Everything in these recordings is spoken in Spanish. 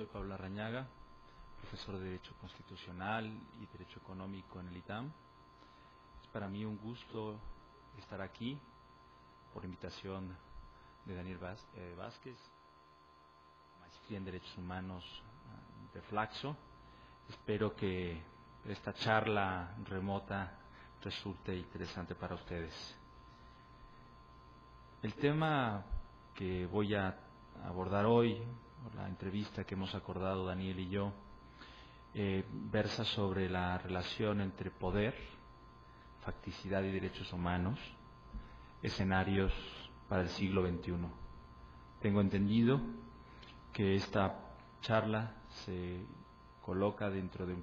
Soy Pablo Larrañaga, profesor de Derecho Constitucional y Derecho Económico en el ITAM. Es para mí un gusto estar aquí por invitación de Daniel Vázquez, maestría en Derechos Humanos de Flaxo. Espero que esta charla remota resulte interesante para ustedes. El tema que voy a abordar hoy, la entrevista que hemos acordado Daniel y yo, versa sobre la relación entre poder, facticidad y derechos humanos, escenarios para el siglo XXI. Tengo entendido que esta charla se coloca dentro de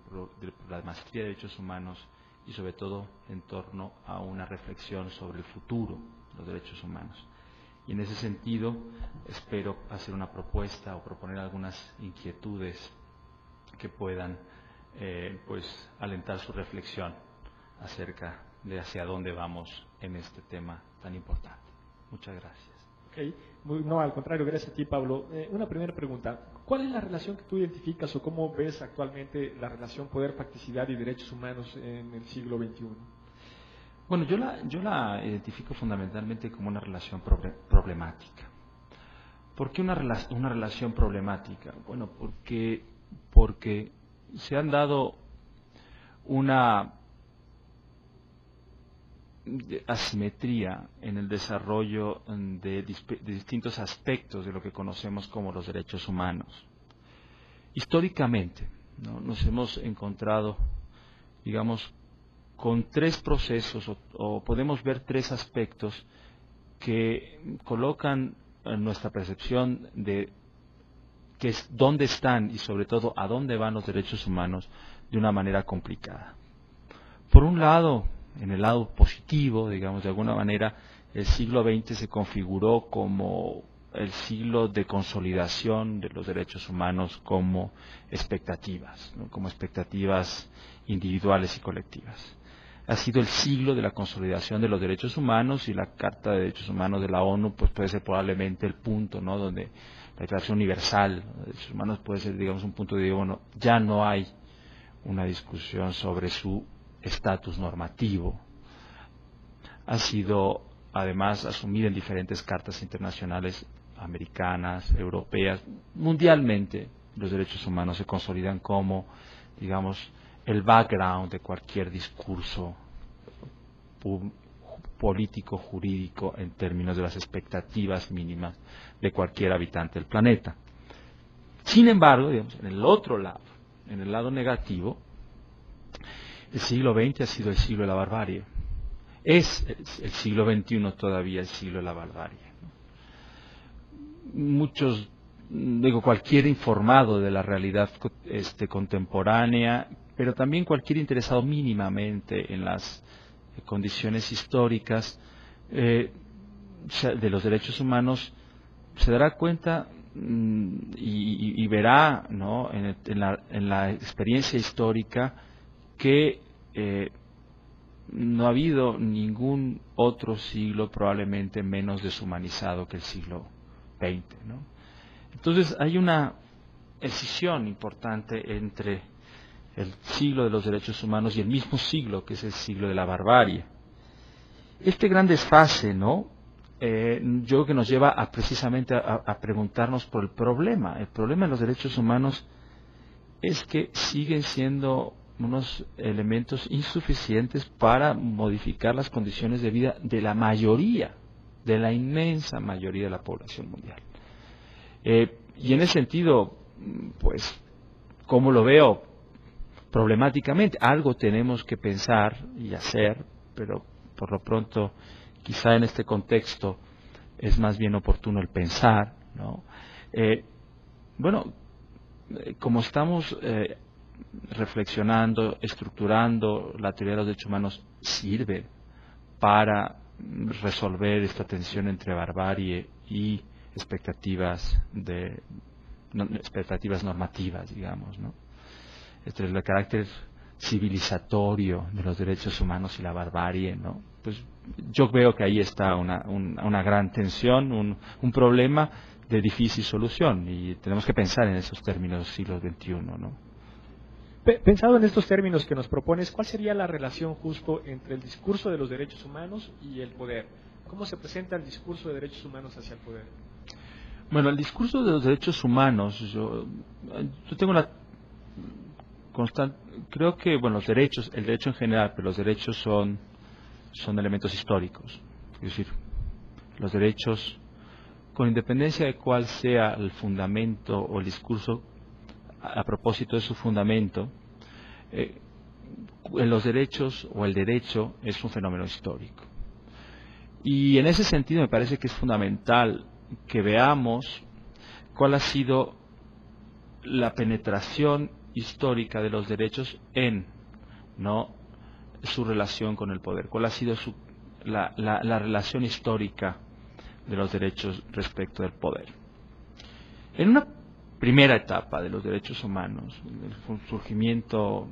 la maestría de derechos humanos y sobre todo en torno a una reflexión sobre el futuro de los derechos humanos. Y en ese sentido espero hacer una propuesta o proponer algunas inquietudes que puedan alentar su reflexión acerca de hacia dónde vamos en este tema tan importante. Muchas gracias. No, al contrario, gracias a ti, Pablo. Una primera pregunta. ¿Cuál es la relación que tú identificas o cómo ves actualmente la relación poder, facticidad y derechos humanos en el siglo XXI? Bueno, yo la identifico fundamentalmente como una relación problemática. ¿Por qué una relación problemática? Bueno, porque se han dado una asimetría en el desarrollo de distintos aspectos de lo que conocemos como los derechos humanos. Históricamente, ¿no?, nos hemos encontrado, digamos, con tres procesos o podemos ver tres aspectos que colocan nuestra percepción de dónde están y sobre todo a dónde van los derechos humanos de una manera complicada. Por un lado, en el lado positivo, digamos, de alguna manera, el siglo XX se configuró como el siglo de consolidación de los derechos humanos como expectativas, ¿no?, como expectativas individuales y colectivas. Ha sido el siglo de la consolidación de los derechos humanos y la Carta de Derechos Humanos de la ONU pues puede ser probablemente el punto, ¿no?, donde la Declaración Universal de los Derechos Humanos puede ser, digamos, un punto de, bueno, ya no hay una discusión sobre su estatus normativo. Ha sido además asumida en diferentes cartas internacionales americanas, europeas, mundialmente los derechos humanos se consolidan como, digamos, el background de cualquier discurso político, jurídico, en términos de las expectativas mínimas de cualquier habitante del planeta. Sin embargo, digamos, en el otro lado, en el lado negativo, el siglo XX ha sido el siglo de la barbarie. Es el siglo XXI todavía el siglo de la barbarie. Muchos, cualquier informado de la realidad contemporánea, pero también cualquier interesado mínimamente en las condiciones históricas de los derechos humanos, se dará cuenta y verá, ¿no?, en la experiencia histórica que no ha habido ningún otro siglo probablemente menos deshumanizado que el siglo XX, ¿no? Entonces hay una escisión importante entre el siglo de los derechos humanos y el mismo siglo que es el siglo de la barbarie. Este gran desfase, ¿no?, yo creo que nos lleva precisamente a preguntarnos por el problema. El problema de los derechos humanos es que siguen siendo unos elementos insuficientes para modificar las condiciones de vida de la mayoría, de la inmensa mayoría de la población mundial. Y en ese sentido, pues, ¿cómo lo veo? Problemáticamente, algo tenemos que pensar y hacer, pero por lo pronto, quizá en este contexto es más bien oportuno el pensar, ¿no? Como estamos reflexionando, estructurando la teoría de los derechos humanos, sirve para resolver esta tensión entre barbarie y expectativas normativas, digamos, ¿no? El carácter civilizatorio de los derechos humanos y la barbarie, ¿no? Pues yo veo que ahí está una gran tensión, un problema de difícil solución, y tenemos que pensar en esos términos del siglo XXI, ¿no? Pensado en estos términos que nos propones, ¿cuál sería la relación justo entre el discurso de los derechos humanos y el poder? ¿Cómo se presenta el discurso de derechos humanos hacia el poder? Bueno, el discurso de los derechos humanos, yo tengo la constante, creo que, bueno, los derechos, el derecho en general, pero los derechos son elementos históricos. Es decir, los derechos, con independencia de cuál sea el fundamento o el discurso a propósito de su fundamento, los derechos o el derecho es un fenómeno histórico. Y en ese sentido me parece que es fundamental que veamos cuál ha sido la penetración histórica de los derechos en, ¿no?, su relación con el poder, cuál ha sido la relación histórica de los derechos respecto del poder. En una primera etapa de los derechos humanos, el surgimiento,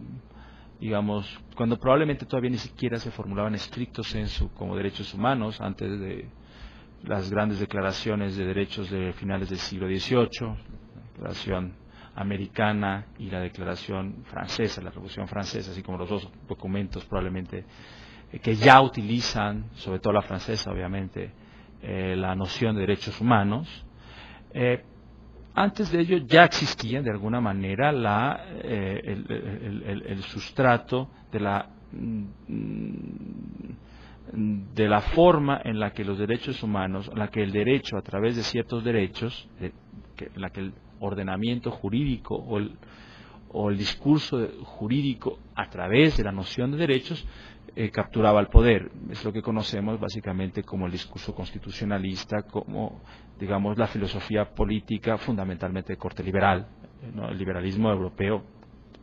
digamos, cuando probablemente todavía ni siquiera se formulaban en estricto sensu como derechos humanos, antes de las grandes declaraciones de derechos de finales del siglo XVIII, la declaración americana y la declaración francesa, la Revolución Francesa, así como los dos documentos probablemente que ya utilizan, sobre todo la francesa obviamente, la noción de derechos humanos. Antes de ello ya existía de alguna manera el sustrato de la forma en la que los derechos humanos, en la que el derecho a través de ciertos derechos, en la que el ordenamiento jurídico o el discurso jurídico a través de la noción de derechos capturaba el poder. Es lo que conocemos básicamente como el discurso constitucionalista, como, digamos, la filosofía política fundamentalmente de corte liberal, ¿no? El liberalismo europeo,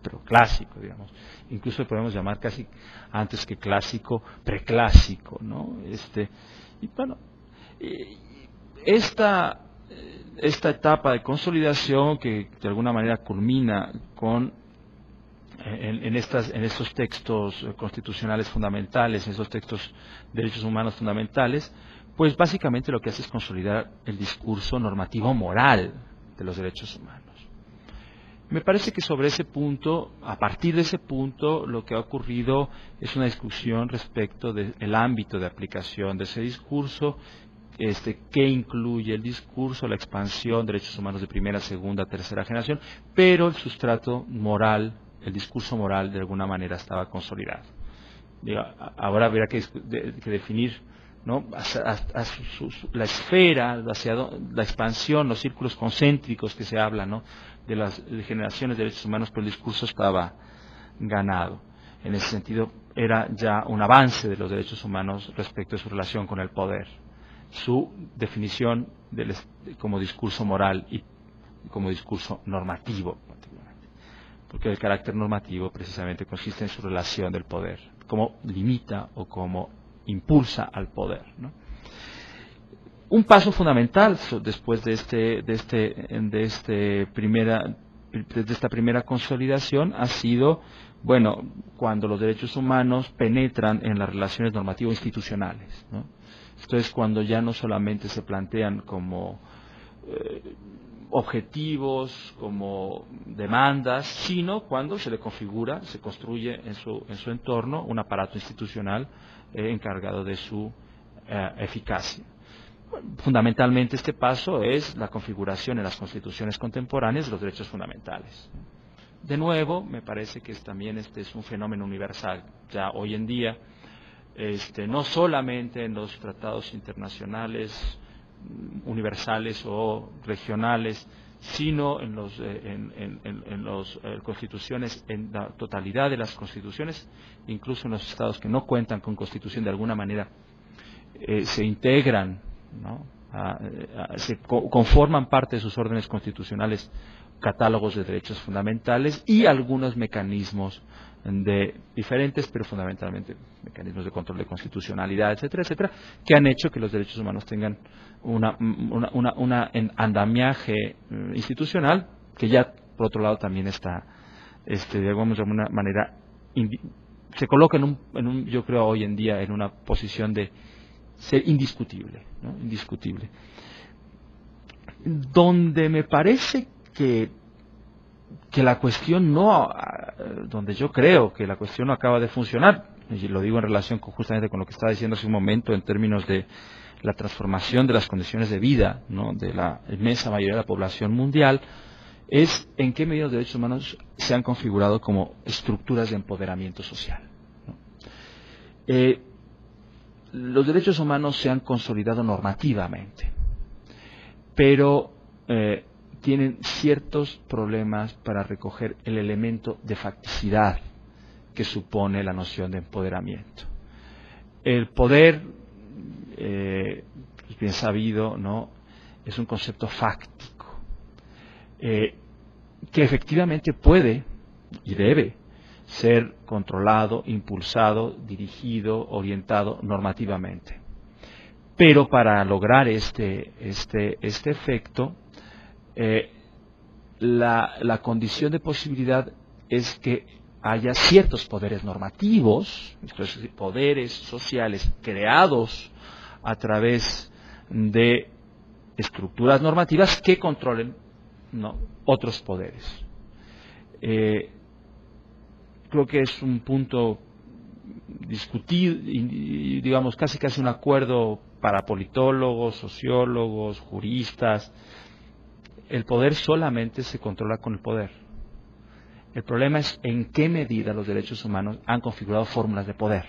pero clásico, digamos. Incluso podemos llamar casi antes que clásico, preclásico, ¿no? Y bueno, esta etapa de consolidación que de alguna manera culmina en estos textos constitucionales fundamentales, en esos textos de derechos humanos fundamentales, pues básicamente lo que hace es consolidar el discurso normativo moral de los derechos humanos. Me parece que sobre ese punto, a partir de ese punto, lo que ha ocurrido es una discusión respecto del ámbito de aplicación de ese discurso, qué incluye el discurso, la expansión de derechos humanos de primera, segunda, tercera generación, pero el sustrato moral, el discurso moral de alguna manera estaba consolidado. Ahora habrá que definir, ¿no?, la esfera, la expansión, los círculos concéntricos que se habla, ¿no?, de las generaciones de derechos humanos, pero el discurso estaba ganado. En ese sentido, era ya un avance de los derechos humanos respecto a su relación con el poder, su definición como discurso moral y como discurso normativo, porque el carácter normativo precisamente consiste en su relación del poder, cómo limita o cómo impulsa al poder, ¿no? Un paso fundamental después de esta primera consolidación ha sido, bueno, cuando los derechos humanos penetran en las relaciones normativo-institucionales, ¿no? Esto es cuando ya no solamente se plantean como objetivos, como demandas, sino cuando se le configura, se construye en su entorno un aparato institucional encargado de su eficacia. Fundamentalmente este paso es la configuración en las constituciones contemporáneas de los derechos fundamentales. De nuevo, me parece que también este es un fenómeno universal. Ya hoy en día, no solamente en los tratados internacionales universales o regionales, sino en las constituciones, en la totalidad de las constituciones, incluso en los estados que no cuentan con constitución de alguna manera, se integran, ¿no?, conforman parte de sus órdenes constitucionales catálogos de derechos fundamentales y algunos mecanismos diferentes, pero fundamentalmente mecanismos de control de constitucionalidad, etcétera, etcétera, que han hecho que los derechos humanos tengan un andamiaje institucional que ya, por otro lado, también está, digamos, de alguna manera se coloca yo creo hoy en día en una posición de ser indiscutible, ¿no? Indiscutible. Donde me parece que la cuestión donde yo creo que la cuestión no acaba de funcionar, y lo digo en relación justamente con lo que estaba diciendo hace un momento en términos de la transformación de las condiciones de vida, ¿no?, de la inmensa mayoría de la población mundial, es en qué medida los derechos humanos se han configurado como estructuras de empoderamiento social, ¿no? Los derechos humanos se han consolidado normativamente, pero tienen ciertos problemas para recoger el elemento de facticidad que supone la noción de empoderamiento. El poder, pues bien sabido, ¿no?, es un concepto fáctico, que efectivamente puede y debe ser controlado, impulsado, dirigido, orientado normativamente. Pero para lograr este efecto, la condición de posibilidad es que haya ciertos poderes normativos, poderes sociales creados a través de estructuras normativas que controlen, ¿no?, otros poderes. Creo que es un punto discutido y digamos casi un acuerdo para politólogos, sociólogos, juristas. El poder solamente se controla con el poder. El problema es en qué medida los derechos humanos han configurado fórmulas de poder.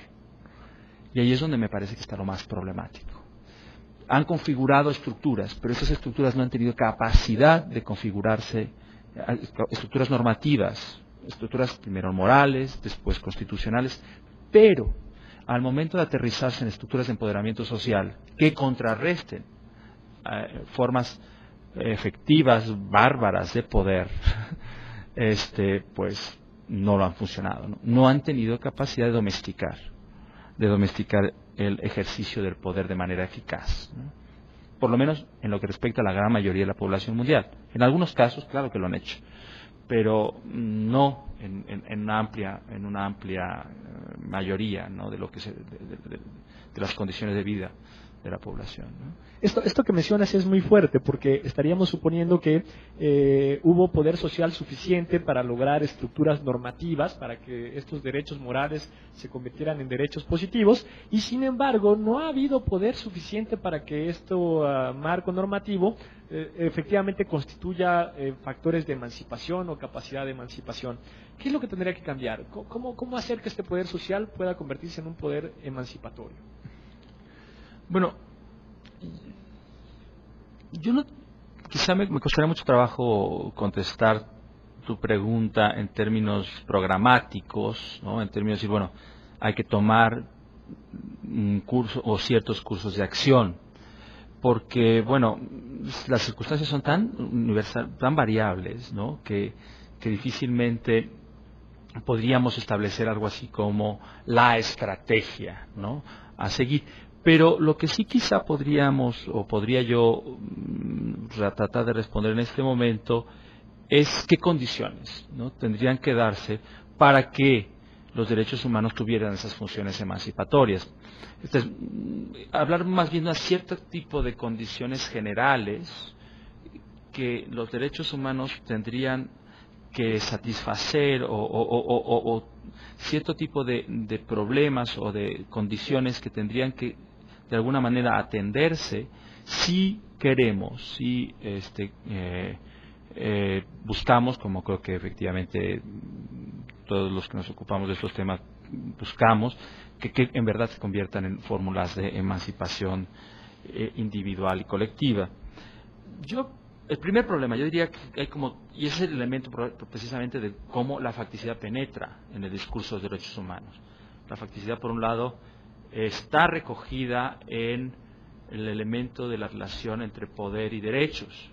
Y ahí es donde me parece que está lo más problemático. Han configurado estructuras, pero esas estructuras no han tenido capacidad de configurarse, estructuras normativas, estructuras primero morales, después constitucionales, pero al momento de aterrizarse en estructuras de empoderamiento social que contrarresten formas efectivas, bárbaras de poder, pues no lo han funcionado, ¿no? No han tenido capacidad de domesticar el ejercicio del poder de manera eficaz, ¿no?, por lo menos en lo que respecta a la gran mayoría de la población mundial. En algunos casos, claro que lo han hecho, pero no en una amplia mayoría, ¿no?, de lo que de las condiciones de vida de la población, ¿no? Esto que mencionas es muy fuerte porque estaríamos suponiendo que hubo poder social suficiente para lograr estructuras normativas para que estos derechos morales se convirtieran en derechos positivos y sin embargo no ha habido poder suficiente para que marco normativo efectivamente constituya factores de emancipación o capacidad de emancipación. ¿Qué es lo que tendría que cambiar? ¿Cómo hacer que este poder social pueda convertirse en un poder emancipatorio? Bueno, quizá me costaría mucho trabajo contestar tu pregunta en términos programáticos, ¿no?, en términos de decir, bueno, hay que tomar un curso o ciertos cursos de acción, porque, bueno, las circunstancias son tan variables, ¿no?, que difícilmente podríamos establecer algo así como la estrategia, ¿no?, a seguir. Pero lo que sí quizá podría yo tratar de responder en este momento es qué condiciones, ¿no?, tendrían que darse para que los derechos humanos tuvieran esas funciones emancipatorias. Entonces, hablar más bien de un cierto tipo de condiciones generales que los derechos humanos tendrían que satisfacer o cierto tipo de problemas o de condiciones que tendrían que de alguna manera atenderse si queremos, si buscamos, como creo que efectivamente todos los que nos ocupamos de estos temas buscamos, que en verdad se conviertan en fórmulas de emancipación individual y colectiva. El primer problema, yo diría que hay y ese es el elemento precisamente de cómo la facticidad penetra en el discurso de los derechos humanos. La facticidad, por un lado, está recogida en el elemento de la relación entre poder y derechos.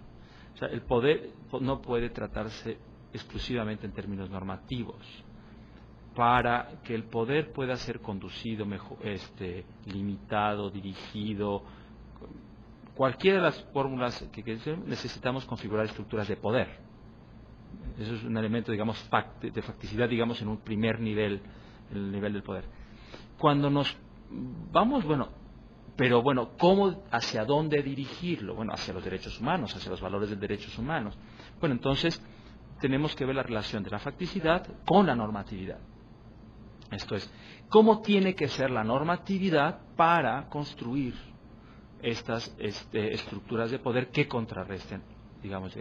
O sea, el poder no puede tratarse exclusivamente en términos normativos. Para que el poder pueda ser conducido, limitado, dirigido, cualquiera de las fórmulas que necesitamos configurar estructuras de poder. Eso es un elemento, digamos, de facticidad, digamos, en un primer nivel el nivel del poder. Cuando nos vamos, pero ¿cómo, hacia dónde dirigirlo? Bueno, hacia los derechos humanos, hacia los valores de derechos humanos. Bueno, entonces tenemos que ver la relación de la facticidad con la normatividad. Esto es, ¿cómo tiene que ser la normatividad para construir estas estructuras de poder que contrarresten, digamos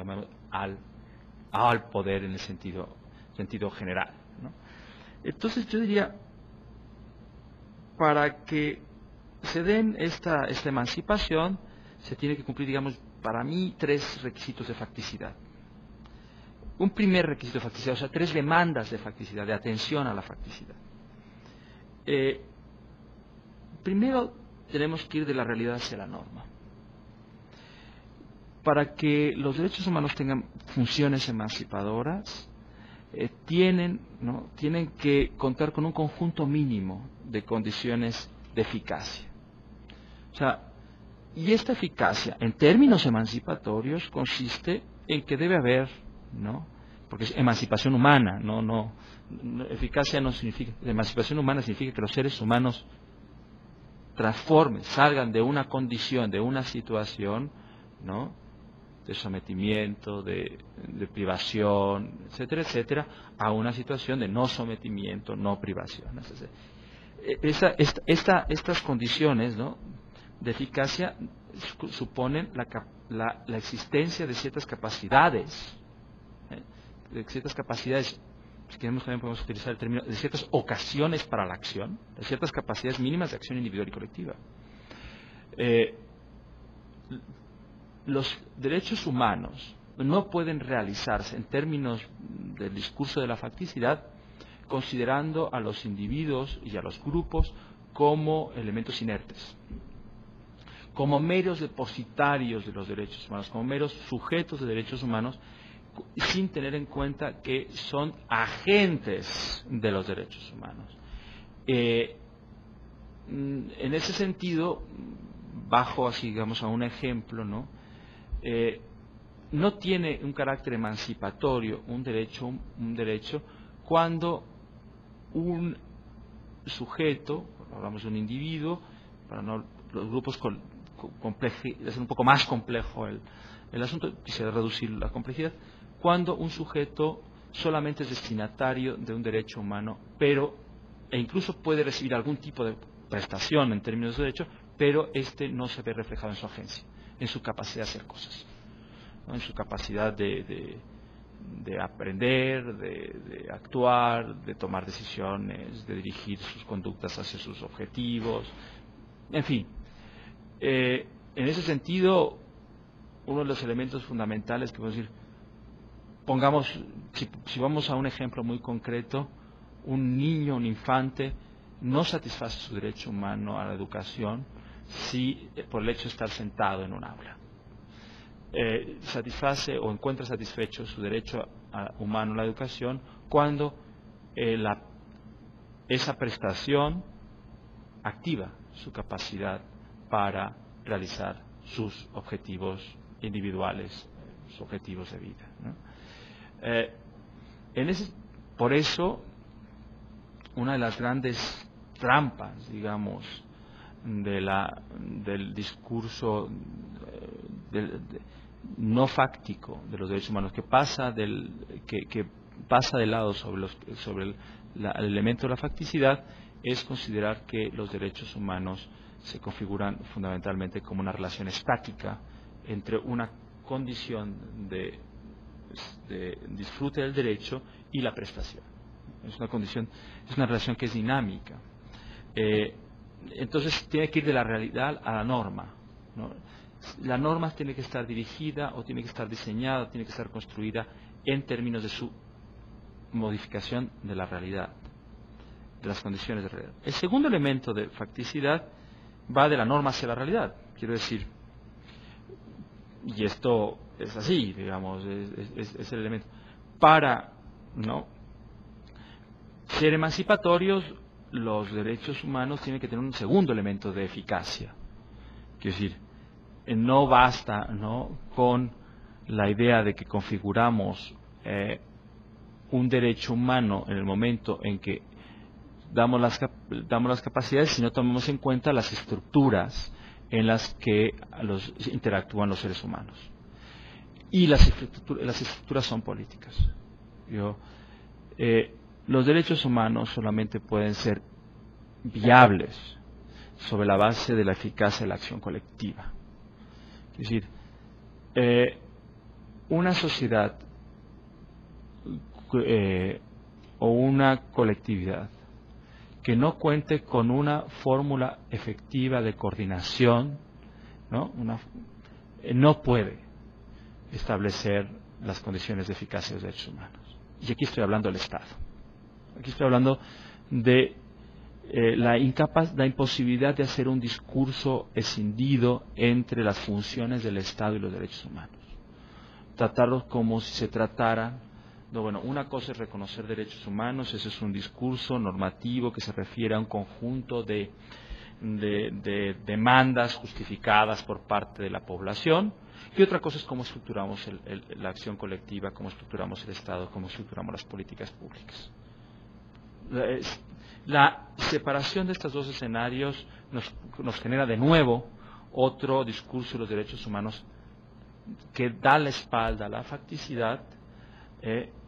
al poder en el sentido general, ¿no? Entonces yo diría, para que se den esta emancipación, se tiene que cumplir, digamos, para mí, 3 requisitos de facticidad. Un primer requisito de facticidad, o sea, 3 demandas de facticidad, de atención a la facticidad. Primero, tenemos que ir de la realidad hacia la norma. Para que los derechos humanos tengan funciones emancipadoras, tienen que contar con un conjunto mínimo de condiciones de eficacia. O sea, y esta eficacia, en términos emancipatorios, consiste en que debe haber, porque es emancipación humana, eficacia no significa, emancipación humana significa que los seres humanos transformen, salgan de una condición, de una situación, de sometimiento, de privación, etcétera, etcétera, a una situación de no sometimiento, no privación. Estas condiciones, de eficacia suponen la existencia de ciertas capacidades, si queremos también podemos utilizar el término, de ciertas ocasiones para la acción, de ciertas capacidades mínimas de acción individual y colectiva. Los derechos humanos no pueden realizarse en términos del discurso de la facticidad considerando a los individuos y a los grupos como elementos inertes, como meros depositarios de los derechos humanos, como meros sujetos de derechos humanos, sin tener en cuenta que son agentes de los derechos humanos. En ese sentido, bajo así, digamos, a un ejemplo, no tiene un carácter emancipatorio un derecho cuando un sujeto, hablamos de un individuo, para no, los grupos es un poco más complejo el asunto, quisiera reducir la complejidad, cuando un sujeto solamente es destinatario de un derecho humano, e incluso puede recibir algún tipo de prestación en términos de derecho, pero no se ve reflejado en su agencia, en su capacidad de hacer cosas, en su capacidad de aprender, de actuar, de tomar decisiones, de dirigir sus conductas hacia sus objetivos, en fin. En ese sentido, uno de los elementos fundamentales que podemos decir, pongamos, si vamos a un ejemplo muy concreto, un niño, un infante, no satisface su derecho humano a la educación si por el hecho de estar sentado en un aula. Satisface o encuentra satisfecho su derecho humano a la educación cuando esa prestación activa su capacidad para realizar sus objetivos individuales, sus objetivos de vida, por eso, una de las grandes trampas, digamos, del discurso no fáctico de los derechos humanos, que pasa del lado sobre el elemento de la facticidad, es considerar que los derechos humanos se configuran fundamentalmente como una relación estática entre una condición de disfrute del derecho y la prestación. Es una relación que es dinámica. Entonces tiene que ir de la realidad a la norma, La norma tiene que estar dirigida o tiene que estar diseñada, o tiene que estar construida en términos de su modificación de la realidad, de las condiciones de realidad. El segundo elemento de facticidad va de la norma hacia la realidad. Quiero decir, y esto es así, digamos, es el elemento. Para ser emancipatorios, los derechos humanos tienen que tener un segundo elemento de eficacia. Quiero decir, no basta con la idea de que configuramos un derecho humano en el momento en que damos las capacidades si no tomamos en cuenta las estructuras en las que interactúan los seres humanos. Y las estructuras son políticas. Los derechos humanos solamente pueden ser viables sobre la base de la eficacia de la acción colectiva. Es decir, una sociedad o una colectividad que no cuente con una fórmula efectiva de coordinación, no puede establecer las condiciones de eficacia de los derechos humanos. Y aquí estoy hablando del Estado. Aquí estoy hablando de la imposibilidad de hacer un discurso escindido entre las funciones del Estado y los derechos humanos. Tratarlos como si se tratara. Una cosa es reconocer derechos humanos, ese es un discurso normativo que se refiere a un conjunto de demandas justificadas por parte de la población, y otra cosa es cómo estructuramos la acción colectiva, cómo estructuramos el Estado, cómo estructuramos las políticas públicas. La separación de estos dos escenarios nos genera de nuevo otro discurso de los derechos humanos que da la espalda a la facticidad,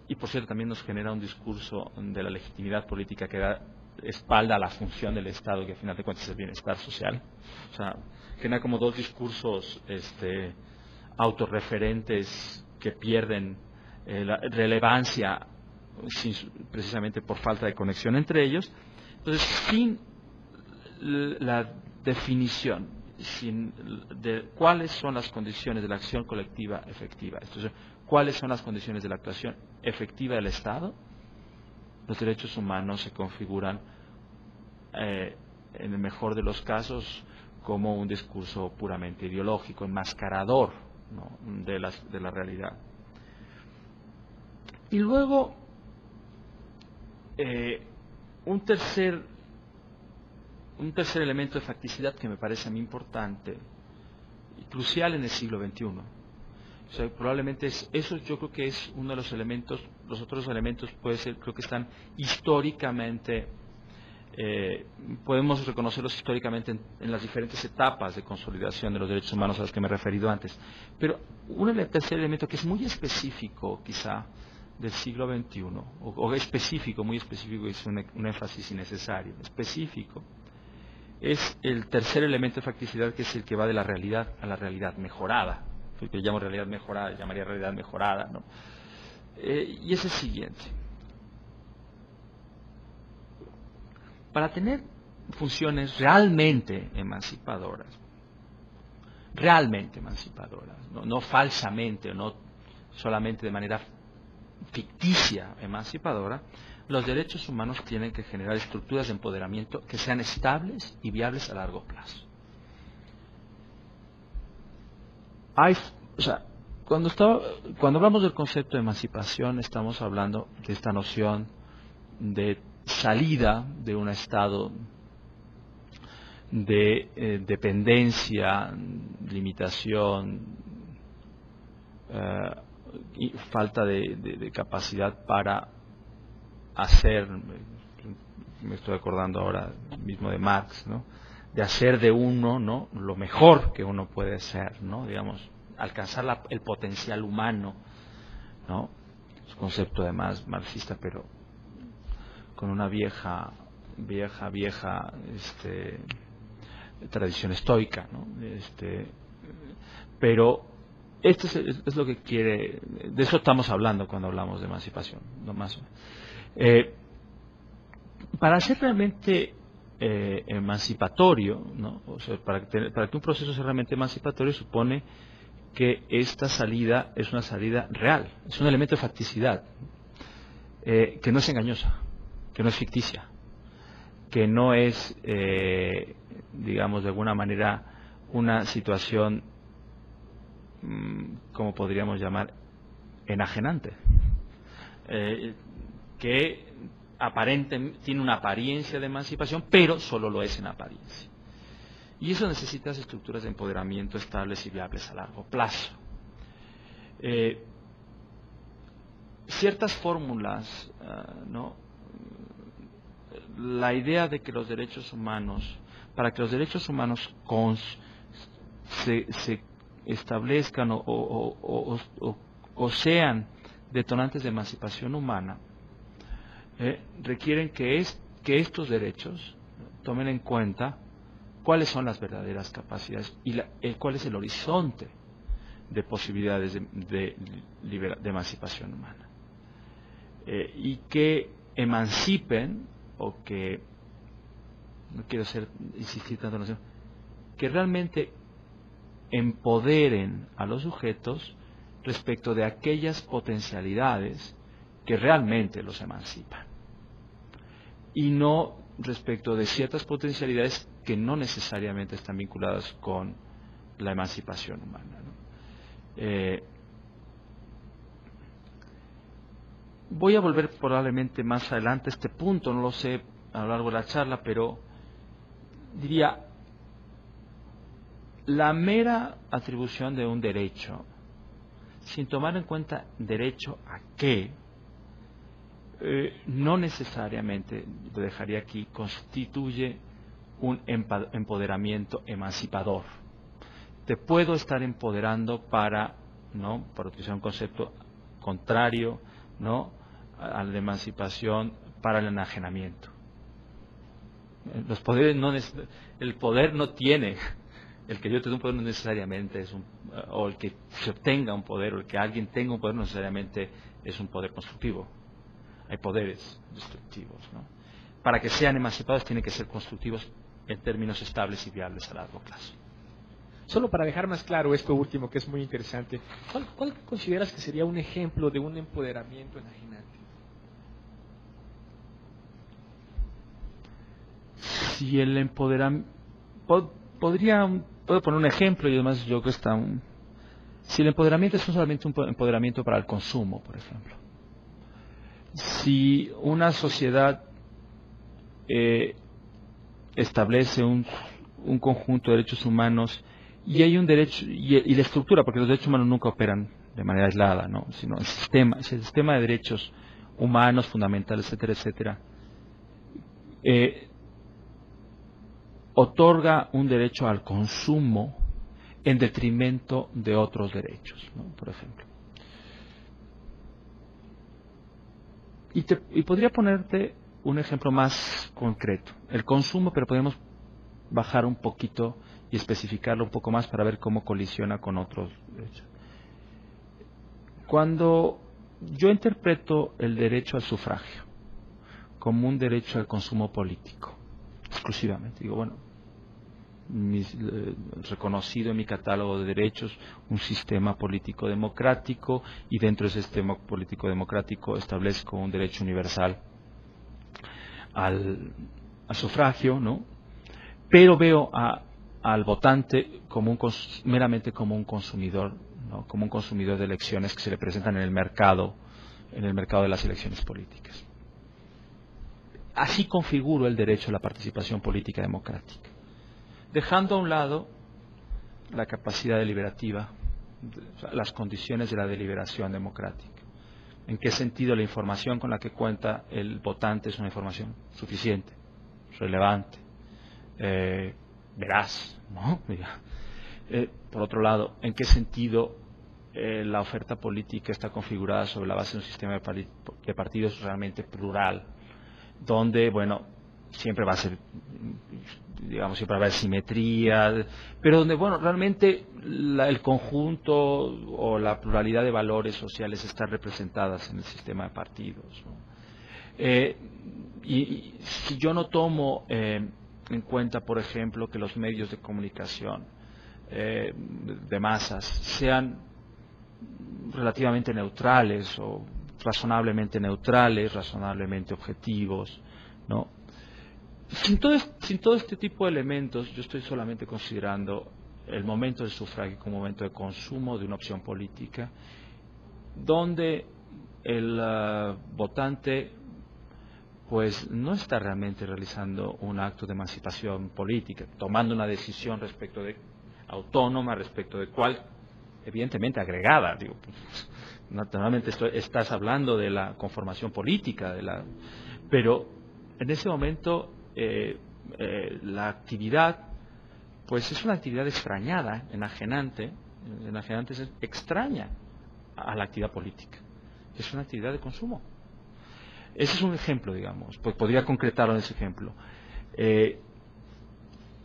y por cierto también nos genera un discurso de la legitimidad política que da espalda a la función del Estado, que al final de cuentas es el bienestar social. O sea, genera como dos discursos autorreferentes que pierden la relevancia precisamente por falta de conexión entre ellos. Entonces, sin la definición de cuáles son las condiciones de la acción colectiva efectiva, entonces, cuáles son las condiciones de la actuación efectiva del Estado, los derechos humanos se configuran, en el mejor de los casos, como un discurso puramente ideológico, enmascarador, ¿no?, de la realidad. Y luego, un tercer elemento de facticidad que me parece a mí importante y crucial en el siglo XXI. O sea, probablemente eso yo creo que es uno de los elementos. Los otros elementos creo que están históricamente, podemos reconocerlos históricamente en las diferentes etapas de consolidación de los derechos humanos a las que me he referido antes. Pero un tercer elemento que es muy específico quizá del siglo XXI, o específico, muy específico, es un énfasis innecesario, específico, es el tercer elemento de facticidad, que es el que va de la realidad a la realidad mejorada. Lo que llamo realidad mejorada, llamaría realidad mejorada, ¿no? Y es el siguiente. Para tener funciones realmente emancipadoras, no falsamente, no solamente de manera ficticia emancipadora, los derechos humanos tienen que generar estructuras de empoderamiento que sean estables y viables a largo plazo. Cuando hablamos del concepto de emancipación, estamos hablando de esta noción de salida de un estado de dependencia, limitación, y falta de capacidad para hacer, me estoy acordando ahora mismo de Marx, ¿no?, de hacer de uno, ¿no?, lo mejor que uno puede ser, ¿no?, digamos, alcanzar el potencial humano, ¿no? Es un concepto además marxista, pero con una vieja tradición estoica, ¿no? Pero esto es lo que quiere, de eso estamos hablando cuando hablamos de emancipación, no más. Para ser realmente emancipatorio, ¿no?, o sea, para que un proceso sea realmente emancipatorio, supone que esta salida es una salida real, es un elemento de facticidad, que no es engañosa, que no es ficticia, que no es, digamos, de alguna manera una situación, como podríamos llamar, enajenante, que tiene una apariencia de emancipación, pero solo lo es en apariencia. Y eso necesita estructuras de empoderamiento estables y viables a largo plazo. Ciertas fórmulas, ¿no?, la idea de que los derechos humanos, para que los derechos humanos se establezcan o sean detonantes de emancipación humana, requieren que estos derechos tomen en cuenta cuáles son las verdaderas capacidades y cuál es el horizonte de posibilidades de emancipación humana. Y que emancipen, o que, no quiero insistir tanto en eso, que realmente empoderen a los sujetos respecto de aquellas potencialidades que realmente los emancipan, y no respecto de ciertas potencialidades que no necesariamente están vinculadas con la emancipación humana, ¿no? Voy a volver probablemente más adelante a este punto, no lo sé a lo largo de la charla, pero diría, la mera atribución de un derecho, sin tomar en cuenta derecho a qué, no necesariamente, lo dejaría aquí, constituye un empoderamiento emancipador. Te puedo estar empoderando para utilizar un concepto contrario, ¿no?, a la emancipación, para el enajenamiento. Los poderes el poder no tiene, el que yo tenga un poder no necesariamente o el que se obtenga un poder, o el que alguien tenga un poder no necesariamente es un poder constructivo. Hay poderes destructivos, ¿no? Para que sean emancipados tienen que ser constructivos en términos estables y viables a largo plazo. Solo para dejar más claro esto último, que es muy interesante, ¿cuál consideras que sería un ejemplo de un empoderamiento enajenante? Si el empoderamiento... Puedo poner un ejemplo, y además yo creo que si el empoderamiento es solamente un empoderamiento para el consumo, por ejemplo. Si una sociedad establece un conjunto de derechos humanos y hay un derecho, y la estructura, porque los derechos humanos nunca operan de manera aislada, ¿no?, sino el sistema de derechos humanos fundamentales, etcétera, etcétera, otorga un derecho al consumo en detrimento de otros derechos, ¿no?, por ejemplo. Y podría ponerte un ejemplo más concreto, el consumo, pero podemos bajar un poquito y especificarlo un poco más para ver cómo colisiona con otros derechos. Cuando yo interpreto el derecho al sufragio como un derecho al consumo político, exclusivamente, digo, bueno, reconocido en mi catálogo de derechos un sistema político democrático, y dentro de ese sistema político democrático establezco un derecho universal al sufragio, ¿no?, pero veo al votante como meramente como un consumidor, ¿no?, como un consumidor de elecciones que se le presentan en el mercado de las elecciones políticas. Así configuro el derecho a la participación política democrática, dejando a un lado la capacidad deliberativa, las condiciones de la deliberación democrática. ¿En qué sentido la información con la que cuenta el votante es una información suficiente, relevante, veraz, ¿no? Por otro lado, ¿en qué sentido la oferta política está configurada sobre la base de un sistema de partidos realmente plural, donde, bueno, siempre va a ser, digamos, siempre va a haber simetría, pero donde, bueno, realmente el conjunto o la pluralidad de valores sociales están representadas en el sistema de partidos, ¿no? Y si yo no tomo en cuenta, por ejemplo, que los medios de comunicación de masas sean relativamente neutrales o razonablemente neutrales, razonablemente objetivos, ¿no? Sin todo este tipo de elementos, yo estoy solamente considerando el momento del sufragio como momento de consumo de una opción política, donde el votante pues no está realmente realizando un acto de emancipación política, tomando una decisión autónoma respecto de cuál, evidentemente agregada, digo, pues, naturalmente estás hablando de la conformación política, pero en ese momento la actividad, pues es una actividad extrañada, enajenante es extraña a la actividad política. Es una actividad de consumo. Ese es un ejemplo, digamos, pues podría concretarlo en ese ejemplo.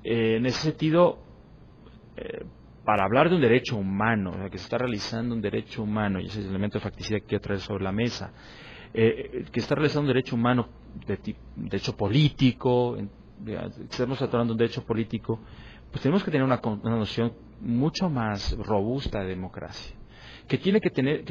En ese sentido, para hablar de un derecho humano, o sea, que se está realizando un derecho humano, y ese es el elemento de facticidad que quiero traer sobre la mesa, que está realizando un derecho humano de hecho político, estamos tratando de un derecho político, pues tenemos que tener una noción mucho más robusta de democracia, que tiene que tener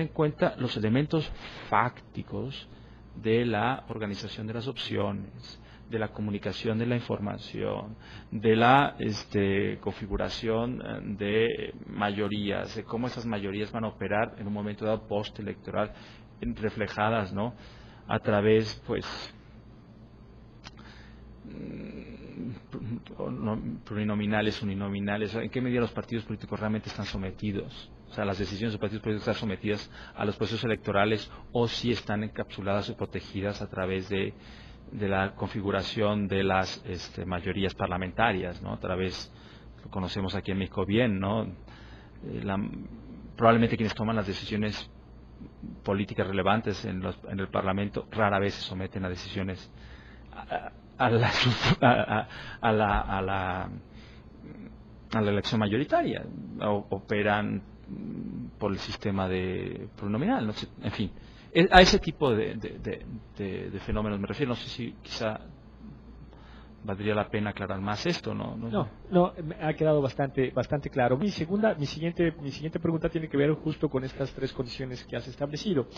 en cuenta los elementos fácticos de la organización de las opciones, de la comunicación de la información, de la configuración de mayorías, de cómo esas mayorías van a operar en un momento dado postelectoral, reflejadas, ¿no?, a través, pues, plurinominales, uninominales, en qué medida los partidos políticos realmente están sometidos, o sea, las decisiones de los partidos políticos están sometidas a los procesos electorales, o si están encapsuladas o protegidas a través de la configuración de las mayorías parlamentarias, ¿no?, a través, lo conocemos aquí en México bien, ¿no?, probablemente quienes toman las decisiones políticas relevantes en el Parlamento rara vez se someten a decisiones a la elección mayoritaria, operan por el sistema de plurinominal, no sé, en fin, a ese tipo de fenómenos me refiero. No sé si quizá valdría la pena aclarar más esto, ¿no? No, ha quedado bastante claro. Mi siguiente pregunta tiene que ver justo con estas tres condiciones que has establecido,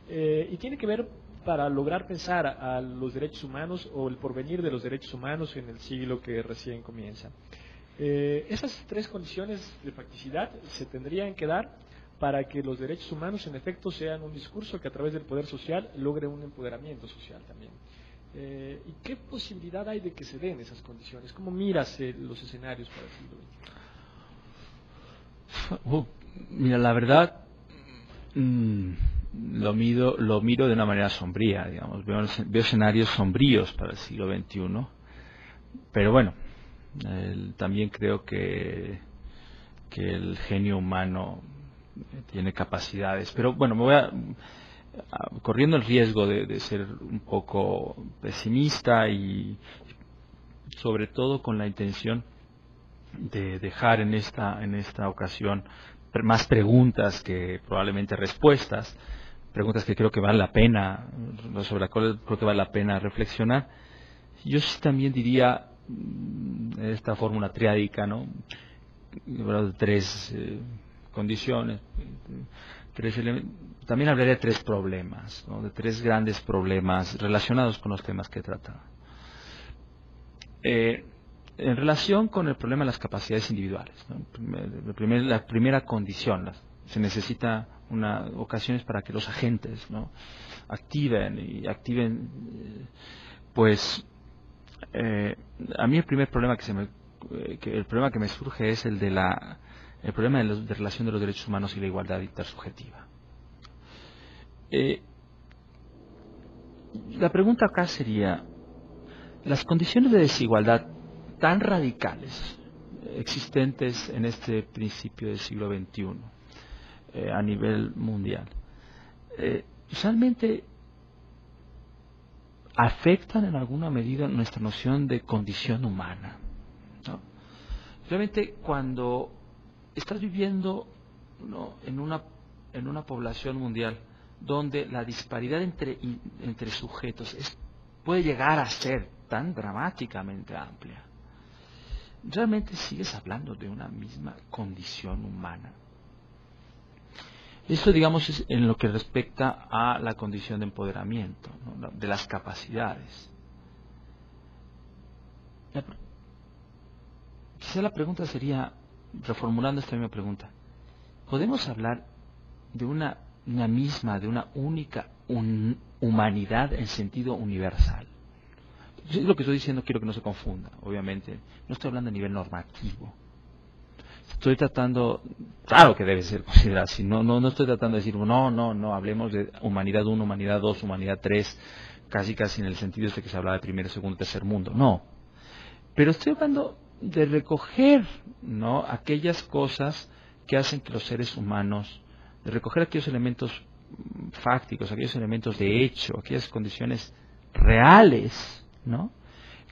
y tiene que ver para lograr pensar a los derechos humanos o el porvenir de los derechos humanos en el siglo que recién comienza. Esas tres condiciones de facticidad se tendrían que dar para que los derechos humanos en efecto sean un discurso que a través del poder social logre un empoderamiento social también. ¿Y qué posibilidad hay de que se den esas condiciones? ¿Cómo miras los escenarios para el siglo XXI? Mira, la verdad, lo miro de una manera sombría, digamos. Veo escenarios sombríos para el siglo XXI, pero bueno, también creo que el genio humano tiene capacidades. Pero bueno, me voy corriendo el riesgo de ser un poco pesimista y sobre todo con la intención de dejar en esta ocasión más preguntas que probablemente respuestas, preguntas que creo que vale la pena, sobre las cuales creo que vale la pena reflexionar. Yo sí también diría esta fórmula triádica, ¿no?, de tres condiciones, también hablaré de tres problemas, ¿no?, de tres grandes problemas relacionados con los temas que he tratado. En relación con el problema de las capacidades individuales, ¿no?, la primera condición, se necesita ocasiones para que los agentes, ¿no?, activen, pues, a mí el primer problema el problema que me surge es el problema de relación de los derechos humanos y la igualdad intersubjetiva. La pregunta acá sería, las condiciones de desigualdad tan radicales existentes en este principio del siglo XXI a nivel mundial, ¿realmente afectan en alguna medida nuestra noción de condición humana? ¿No? Realmente cuando estás viviendo, ¿no?, en una población mundial donde la disparidad entre sujetos puede llegar a ser tan dramáticamente amplia, ¿realmente sigues hablando de una misma condición humana? Esto, digamos, es en lo que respecta a la condición de empoderamiento, ¿no?, de las capacidades. Quizá la pregunta sería, reformulando esta misma pregunta, ¿podemos hablar de una única humanidad en sentido universal? Lo que estoy diciendo quiero que no se confunda, obviamente. No estoy hablando a nivel normativo. Estoy tratando, claro que debe ser considerado así, no estoy tratando de decir, no, hablemos de humanidad 1, humanidad 2, humanidad 3, casi en el sentido este que se hablaba de primer, segundo, tercer mundo. No. Pero estoy hablando de recoger, ¿no?, aquellas cosas que hacen que los seres humanos, de recoger aquellos elementos fácticos, aquellos elementos de hecho, aquellas condiciones reales, ¿no?,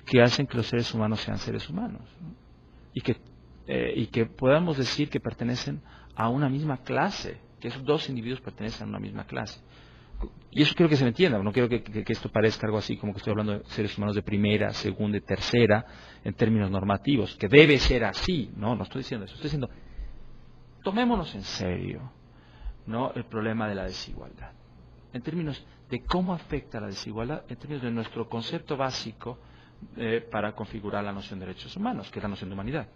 que hacen que los seres humanos sean seres humanos, ¿no?, y que podamos decir que pertenecen a una misma clase, que esos dos individuos pertenecen a una misma clase. Y eso quiero que se me entienda, no quiero que esto parezca algo así como que estoy hablando de seres humanos de primera, segunda y tercera en términos normativos, que debe ser así. No estoy diciendo eso, estoy diciendo, tomémonos en serio, ¿no?, el problema de la desigualdad, en términos de cómo afecta la desigualdad, en términos de nuestro concepto básico para configurar la noción de derechos humanos, que es la noción de humanidad,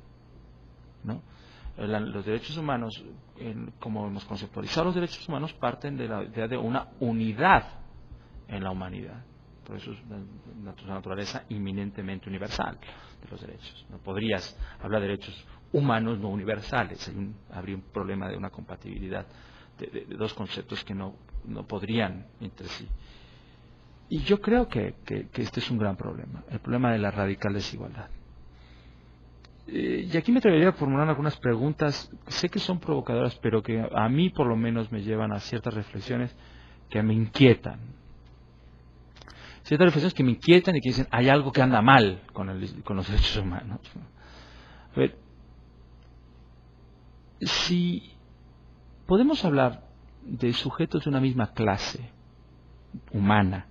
¿no? Los derechos humanos, como hemos conceptualizado los derechos humanos, parten de la idea de una unidad en la humanidad. Por eso es una naturaleza inminentemente universal de los derechos. No podrías hablar de derechos humanos no universales. Habría un problema de una compatibilidad de dos conceptos que no podrían entre sí. Y yo creo que este es un gran problema, el problema de la radical desigualdad. Y aquí me atrevería a formular algunas preguntas, sé que son provocadoras, pero que a mí por lo menos me llevan a ciertas reflexiones que me inquietan. Ciertas reflexiones que me inquietan y que dicen, hay algo que anda mal con los derechos humanos. A ver, si podemos hablar de sujetos de una misma clase humana,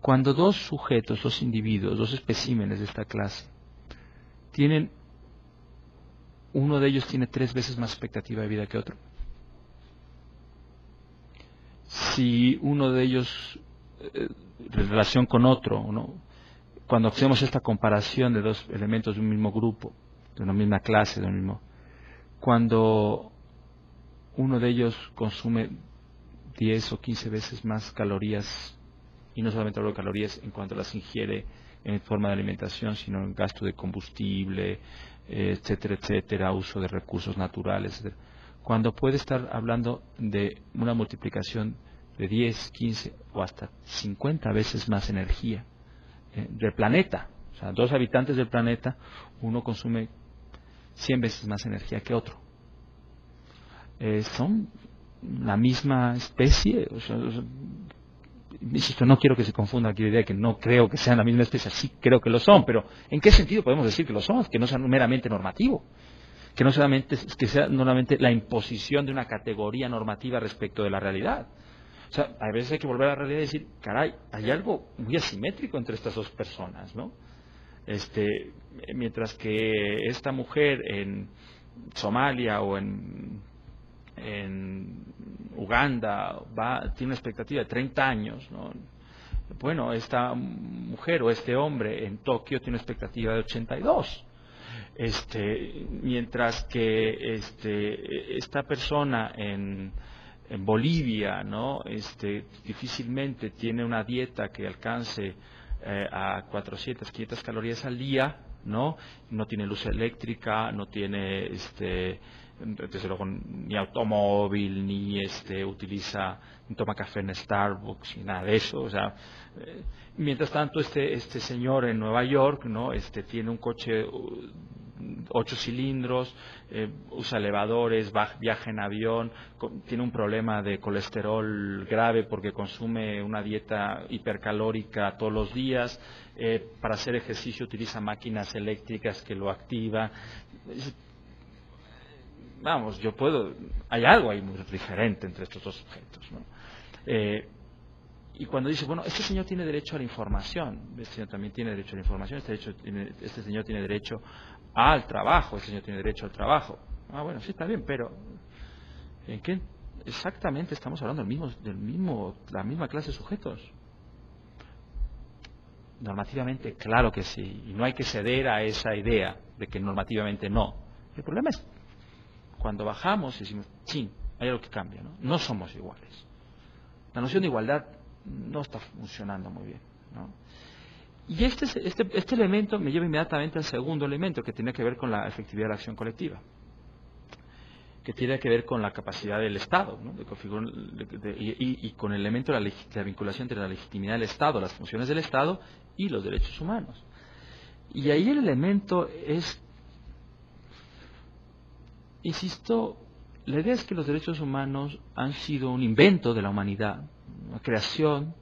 cuando dos sujetos, dos individuos, dos especímenes de esta clase, uno de ellos tiene 3 veces más expectativa de vida que otro. Si uno de ellos, en relación con otro, ¿no?, cuando hacemos esta comparación de dos elementos de un mismo grupo, de una misma clase, cuando uno de ellos consume 10 o 15 veces más calorías, y no solamente hablo de calorías en cuanto las ingiere en forma de alimentación, sino en gasto de combustible, etcétera, etcétera, uso de recursos naturales, etcétera. Cuando puede estar hablando de una multiplicación de 10, 15 o hasta 50 veces más energía del planeta. O sea, 2 habitantes del planeta, uno consume 100 veces más energía que otro. Son la misma especie, insisto, no quiero que se confunda aquí la idea de que no creo que sean la misma especie, sí creo que lo son, pero ¿en qué sentido podemos decir que lo son? Que no sea meramente normativo, que no solamente que sea normalmente la imposición de una categoría normativa respecto de la realidad. O sea, a veces hay que volver a la realidad y decir, caray, hay algo muy asimétrico entre estas dos personas, ¿no? Mientras que esta mujer en Somalia o en Uganda tiene una expectativa de 30 años, ¿no? Bueno, esta mujer o este hombre en Tokio tiene una expectativa de 82. Mientras que esta persona en Bolivia, ¿no?, difícilmente tiene una dieta que alcance a 400, 500 calorías al día, ¿no? No tiene luz eléctrica, no tiene desde luego ni automóvil, ni ni toma café en Starbucks, ni nada de eso. O sea, mientras tanto este señor en Nueva York, ¿no?, tiene un coche 8 cilindros, usa elevadores, viaja en avión, tiene un problema de colesterol grave porque consume una dieta hipercalórica todos los días, para hacer ejercicio utiliza máquinas eléctricas que lo activan. Vamos, hay algo ahí muy diferente entre estos dos sujetos, ¿no? Y cuando dice, bueno, este señor tiene derecho a la información, este señor también tiene derecho a la información, este señor tiene derecho al trabajo, este señor tiene derecho al trabajo. Bueno, sí, está bien, pero ¿en qué exactamente estamos hablando la misma clase de sujetos? Normativamente, claro que sí, y no hay que ceder a esa idea de que normativamente no. El problema es cuando bajamos y decimos, sí, hay algo que cambia, ¿no? No somos iguales. La noción de igualdad no está funcionando muy bien, ¿no? Y este elemento me lleva inmediatamente al segundo elemento, que tiene que ver con la efectividad de la acción colectiva. que tiene que ver con la capacidad del Estado, ¿no? Y con el elemento de la vinculación entre la legitimidad del Estado, las funciones del Estado y los derechos humanos. Y ahí el elemento es, insisto, la idea es que los derechos humanos han sido un invento de la humanidad, una creación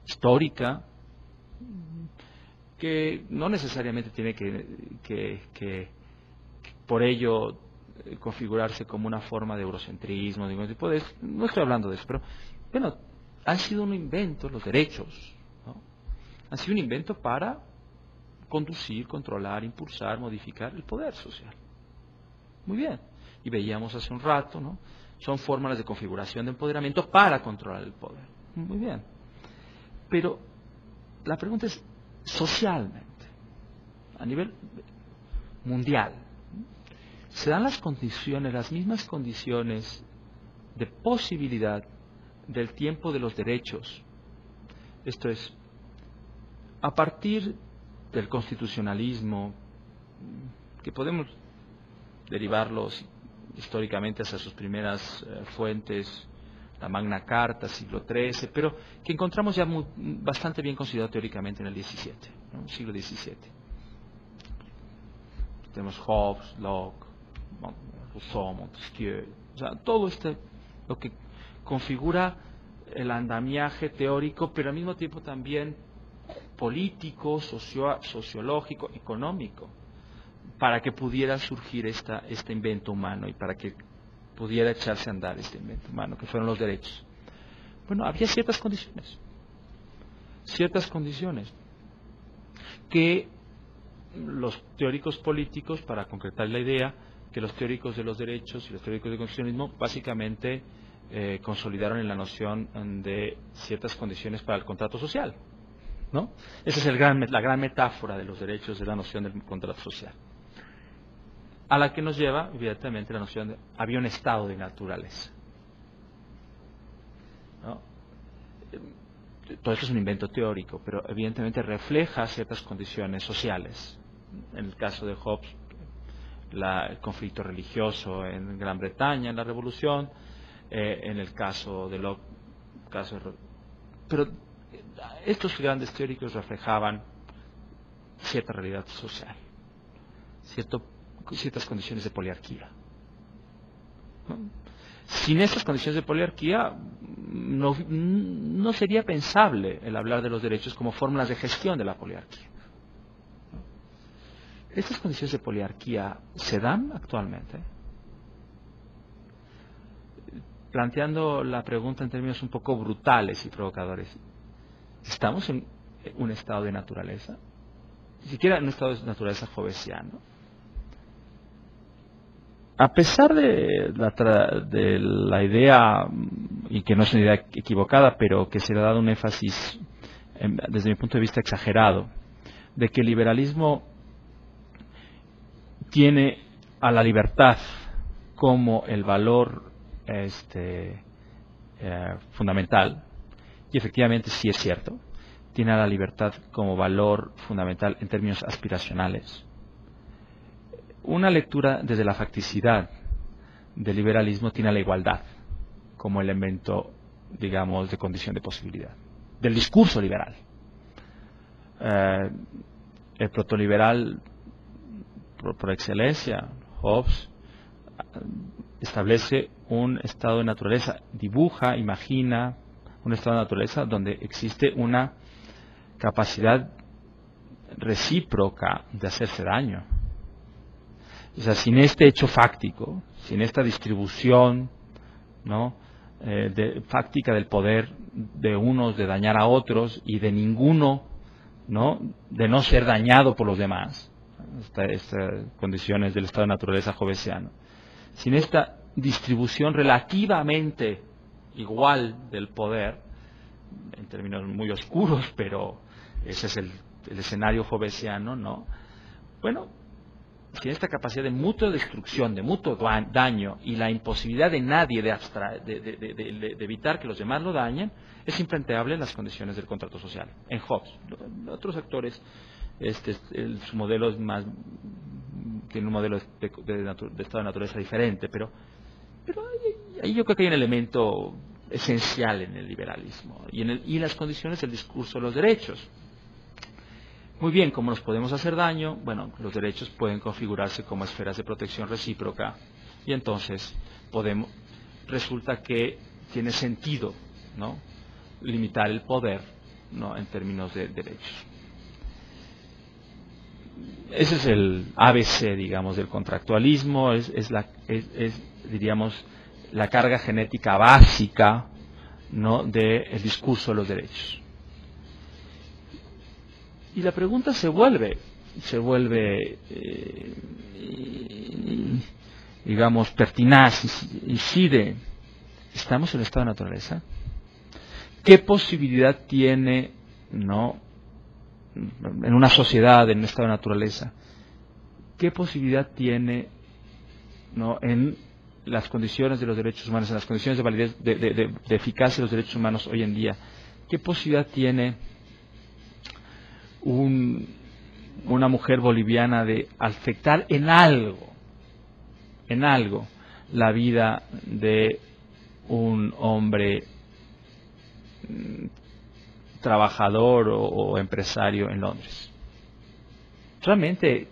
histórica que no necesariamente tiene que por ello configurarse como una forma de eurocentrismo, no estoy hablando de eso, pero bueno, han sido un invento, los derechos, ¿no? Han sido un invento para conducir, controlar, impulsar, modificar el poder social. Muy bien. Y veíamos hace un rato, ¿no? Son fórmulas de configuración de empoderamiento para controlar el poder. Muy bien. Pero la pregunta es, socialmente, a nivel mundial, ¿se dan las condiciones, las mismas condiciones de posibilidad del tiempo de los derechos? Esto es, a partir del constitucionalismo, que podemos derivarlos históricamente hacia sus primeras fuentes, la Magna Carta, siglo XIII, pero que encontramos ya bastante bien considerado teóricamente en el XVII, ¿no? Siglo XVII. Tenemos Hobbes, Locke, Rousseau, Montesquieu, o sea, todo lo que configura el andamiaje teórico, pero al mismo tiempo también político, sociológico, económico, para que pudiera surgir este invento humano y para que pudiera echarse a andar este invento humano, que fueron los derechos. Bueno, había ciertas condiciones que los teóricos políticos, para concretar la idea, que los teóricos de los derechos y los teóricos del constitucionalismo básicamente consolidaron en la noción de ciertas condiciones para el contrato social, ¿no? Esa es la gran metáfora de los derechos, de la noción del contrato social, a la que nos lleva, evidentemente, la noción de había un estado de naturaleza, ¿no? Todo esto es un invento teórico, pero evidentemente refleja ciertas condiciones sociales. En el caso de Hobbes, el conflicto religioso en Gran Bretaña, en la Revolución, en el caso de Locke, pero estos grandes teóricos reflejaban cierta realidad social, ciertas condiciones de poliarquía, ¿no? Sin estas condiciones de poliarquía no sería pensable el hablar de los derechos como fórmulas de gestión de la poliarquía. ¿Estas condiciones de poliarquía se dan actualmente? Planteando la pregunta en términos un poco brutales y provocadores, ¿estamos en un estado de naturaleza? Ni siquiera en un estado de naturaleza hobbesiano. A pesar de la idea, y que no es una idea equivocada, pero que se le ha dado un énfasis, desde mi punto de vista exagerado, de que el liberalismo tiene a la libertad como el valor fundamental, y efectivamente sí es cierto, tiene a la libertad como valor fundamental en términos aspiracionales. Una lectura desde la facticidad del liberalismo tiene a la igualdad como elemento, digamos, de condición de posibilidad, del discurso liberal. El protoliberal por excelencia, Hobbes, establece un estado de naturaleza, dibuja, imagina un estado de naturaleza donde existe una capacidad recíproca de hacerse daño. O sea, sin este hecho fáctico, sin esta distribución, ¿no?, fáctica del poder de unos de dañar a otros y de ninguno, ¿no?, de no ser dañado por los demás, estas condiciones del estado de naturaleza hobbesiano, sin esta distribución relativamente igual del poder, en términos muy oscuros, pero ese es el escenario hobbesiano, ¿no? Bueno, sin esta capacidad de mutua destrucción, de mutuo daño y la imposibilidad de nadie de evitar que los demás lo dañen, es implanteable en las condiciones del contrato social. En Hobbes, otros actores, su modelo es más tiene un modelo de estado de naturaleza diferente, pero ahí yo creo que hay un elemento esencial en el liberalismo y en las condiciones del discurso de los derechos. Muy bien, ¿cómo nos podemos hacer daño? Bueno, los derechos pueden configurarse como esferas de protección recíproca y entonces resulta que tiene sentido, ¿no?, limitar el poder, ¿no?, en términos de derechos. Ese es el ABC, digamos, del contractualismo, diríamos, la carga genética básica, ¿no?, del discurso de los derechos. Y la pregunta se vuelve, digamos, pertinaz, incide: ¿estamos en el estado de naturaleza? ¿Qué posibilidad tiene, ¿no?, en una sociedad, en un estado de naturaleza, qué posibilidad tiene, ¿no?, en las condiciones de los derechos humanos, en las condiciones de validez, de eficacia de los derechos humanos hoy en día, qué posibilidad tiene una mujer boliviana de afectar en algo la vida de un hombre trabajador o empresario en Londres? ¿Realmente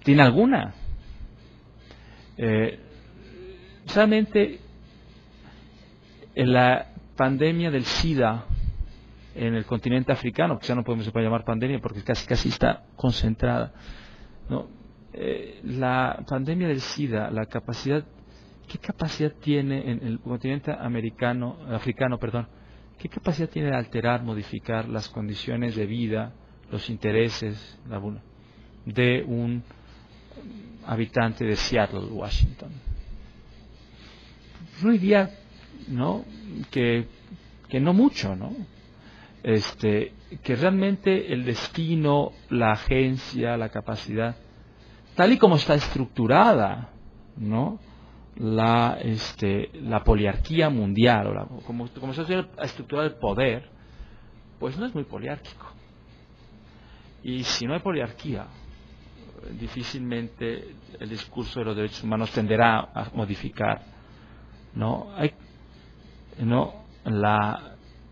tiene alguna? Realmente la pandemia del SIDA en el continente africano, que ya no podemos llamar pandemia porque casi está concentrada, ¿no? La pandemia del SIDA, ¿qué capacidad tiene en el continente africano, qué capacidad tiene de alterar, modificar las condiciones de vida, los intereses de un habitante de Seattle, Washington? Yo diría, ¿no?, que no mucho, ¿no? Que realmente el destino, la agencia, la capacidad, tal y como está estructurada, ¿no?, la poliarquía mundial, como está estructurado el poder, pues no es muy poliárquico. Y si no hay poliarquía, difícilmente el discurso de los derechos humanos tenderá a modificar, ¿no?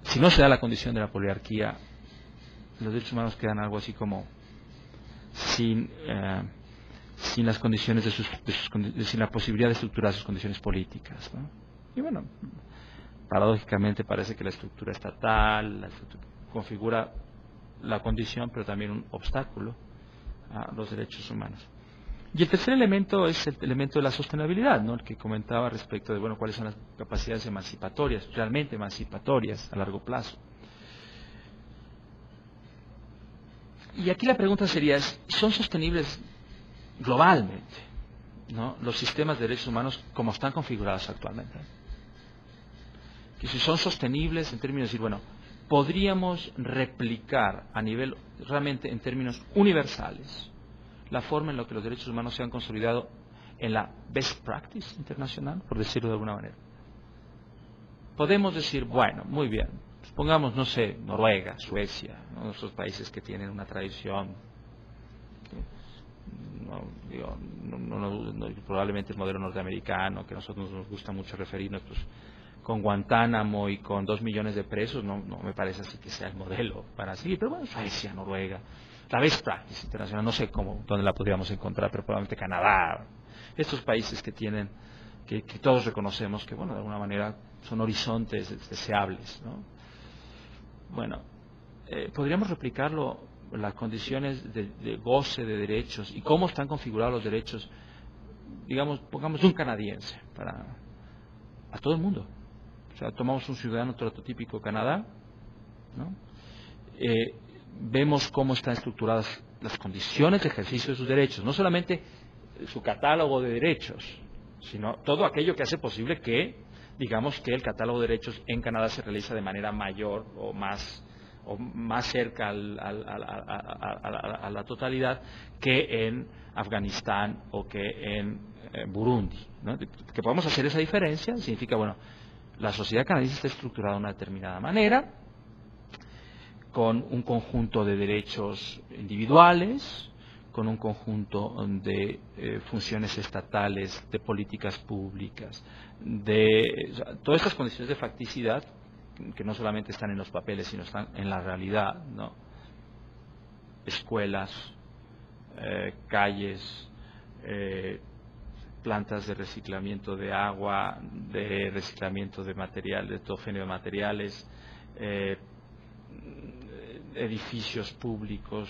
Si no se da la condición de la poliarquía, los derechos humanos quedan algo así como sin las condiciones sin la posibilidad de estructurar sus condiciones políticas, ¿no? Y bueno, paradójicamente parece que la estructura estatal configura la condición, pero también un obstáculo a los derechos humanos. Y el tercer elemento es el elemento de la sostenibilidad, ¿no?, el que comentaba respecto de, bueno, cuáles son las capacidades emancipatorias, realmente emancipatorias a largo plazo. Y aquí la pregunta sería, ¿son sostenibles globalmente, ¿no?, los sistemas de derechos humanos como están configurados actualmente? Que si son sostenibles en términos de decir, bueno, podríamos replicar a nivel, realmente en términos universales, la forma en la que los derechos humanos se han consolidado en la best practice internacional, por decirlo de alguna manera. Podemos decir, bueno, muy bien, pongamos, no sé, Noruega, Suecia, ¿no?, esos países que tienen una tradición, probablemente el modelo norteamericano, que a nosotros nos gusta mucho referirnos, pues, con Guantánamo y con 2 millones de presos, no me parece así que sea el modelo para seguir, pero bueno, Suecia, Noruega, la best practice internacional, no sé dónde la podríamos encontrar, pero probablemente Canadá, estos países que tienen, que todos reconocemos que, bueno, de alguna manera son horizontes deseables, ¿no? Bueno, podríamos replicarlo, las condiciones de goce de derechos y cómo están configurados los derechos, digamos, pongamos un canadiense a todo el mundo. O sea, tomamos un ciudadano prototípico de Canadá, ¿no? Vemos cómo están estructuradas las condiciones de ejercicio de sus derechos, no solamente su catálogo de derechos, sino todo aquello que hace posible que, digamos, que el catálogo de derechos en Canadá se realiza de manera mayor o más cerca a la totalidad que en Afganistán o que en Burundi, ¿no? Que podamos hacer esa diferencia significa, bueno, la sociedad canadiense está estructurada de una determinada manera, con un conjunto de derechos individuales, con un conjunto de funciones estatales, de políticas públicas, o sea, todas estas condiciones de facticidad que no solamente están en los papeles, sino están en la realidad, ¿no? Escuelas, calles, plantas de reciclamiento de agua, de reciclamiento de material, de todo género de materiales, edificios públicos,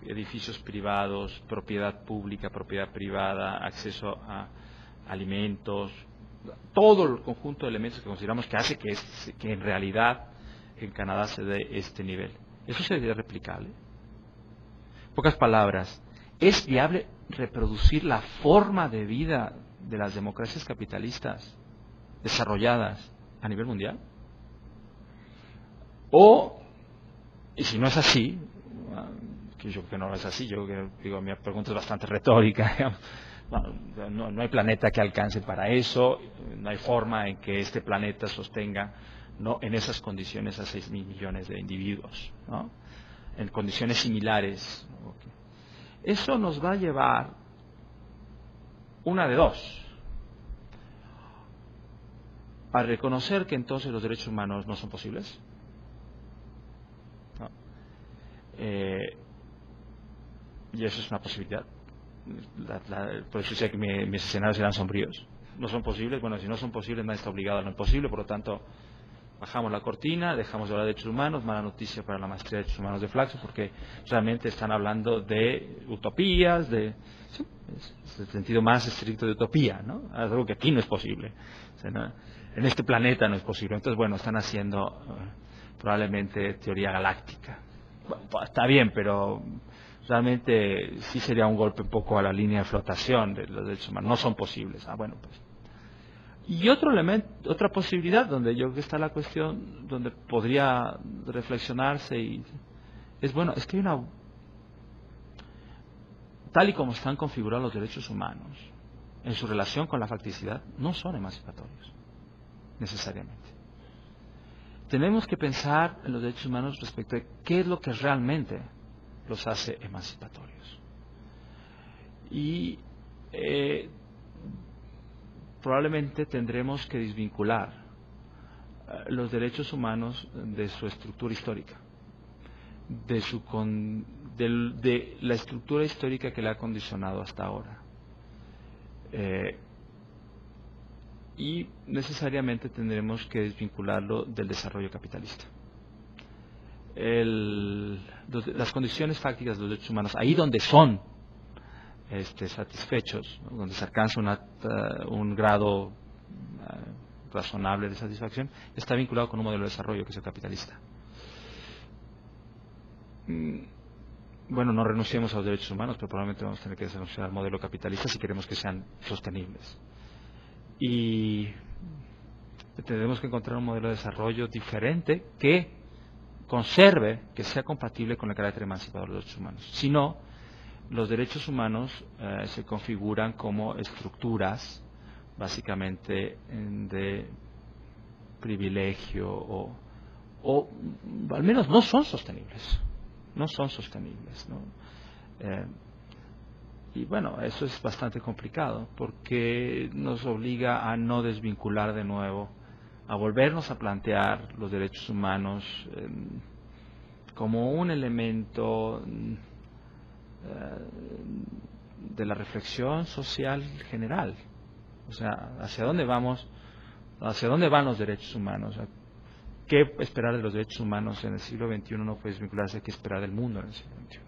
edificios privados, propiedad pública, propiedad privada, acceso a alimentos, todo el conjunto de elementos que consideramos que hace que en realidad en Canadá se dé este nivel. Eso sería replicable. En pocas palabras, ¿es viable reproducir la forma de vida de las democracias capitalistas desarrolladas a nivel mundial? O, y si no es así, que yo creo que no es así, yo digo, mi pregunta es bastante retórica, digamos, no hay planeta que alcance para eso, no hay forma en que este planeta sostenga, ¿no?, en esas condiciones a 6.000 millones de individuos, ¿no?, en condiciones similares. Okay. Eso nos va a llevar una de dos: a reconocer que entonces los derechos humanos no son posibles, ¿no? Y eso es una posibilidad. Por eso decía que mis escenarios eran sombríos. No son posibles. Bueno, si no son posibles, nadie está obligado a lo imposible. Por lo tanto, bajamos la cortina, dejamos de hablar de derechos humanos. Mala noticia para la maestría de derechos humanos de Flaxo, porque realmente están hablando de utopías, sí, es el sentido más estricto de utopía, ¿no? Algo que aquí no es posible. O sea, ¿no? En este planeta no es posible. Entonces, bueno, están haciendo probablemente teoría galáctica. Bueno, está bien, pero realmente sí sería un golpe un poco a la línea de flotación de los derechos humanos. No son posibles. Bueno, pues. Y otro elemento, otra posibilidad donde yo creo que está la cuestión, donde podría reflexionarse, es que hay una, tal y como están configurados los derechos humanos en su relación con la facticidad, no son emancipatorios necesariamente. Tenemos que pensar en los derechos humanos respecto de qué es lo que realmente los hace emancipatorios. Y probablemente tendremos que desvincular los derechos humanos de su estructura histórica, de la estructura histórica que le ha condicionado hasta ahora. Y necesariamente tendremos que desvincularlo del desarrollo capitalista. Las condiciones fácticas de los derechos humanos, ahí donde son satisfechos, ¿no?, donde se alcanza un grado razonable de satisfacción, está vinculado con un modelo de desarrollo que es el capitalista. Bueno, no renunciemos a los derechos humanos, pero probablemente vamos a tener que renunciar al modelo capitalista si queremos que sean sostenibles. Y tendremos que encontrar un modelo de desarrollo diferente que conserve, que sea compatible con el carácter emancipador de los derechos humanos. Si no, los derechos humanos se configuran como estructuras básicamente de privilegio o al menos no son sostenibles. No son sostenibles, ¿no? Y bueno, eso es bastante complicado porque nos obliga a no desvincular de nuevo, a volvernos a plantear los derechos humanos como un elemento de la reflexión social general. O sea, ¿hacia dónde vamos? ¿Hacia dónde van los derechos humanos? ¿Qué esperar de los derechos humanos en el siglo XXI? No puede desvincularse a qué esperar del mundo en el siglo XXI.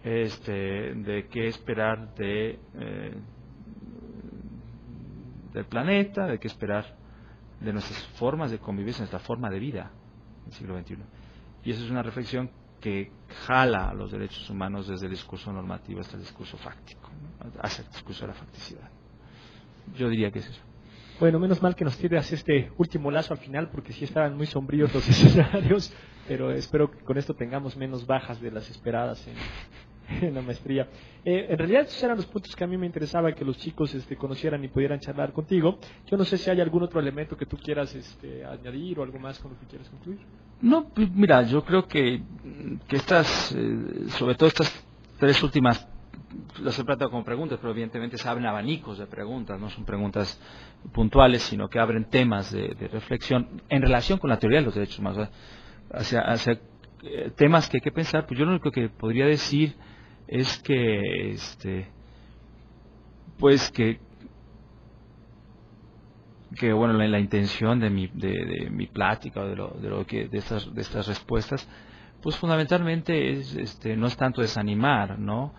De qué esperar del planeta, de qué esperar de nuestras formas de convivencia, nuestra forma de vida en el siglo XXI. Y esa es una reflexión que jala a los derechos humanos desde el discurso normativo hasta el discurso fáctico, ¿no?, hacia el discurso de la facticidad. Yo diría que es eso. Bueno, menos mal que nos tiras este último lazo al final, porque sí estaban muy sombríos los escenarios, pero espero que con esto tengamos menos bajas de las esperadas en la maestría. En realidad esos eran los puntos que a mí me interesaba que los chicos conocieran y pudieran charlar contigo. Yo no sé si hay algún otro elemento que tú quieras añadir o algo más con lo que quieras concluir. No, mira, yo creo que estas, sobre todo estas tres últimas las he planteado como preguntas, pero evidentemente se abren abanicos de preguntas, no son preguntas puntuales, sino que abren temas de reflexión en relación con la teoría de los derechos humanos, hacia temas que hay que pensar. Pues yo lo único que podría decir es que, pues que bueno, la intención de mi plática o de estas respuestas, pues fundamentalmente no es tanto desanimar, ¿no?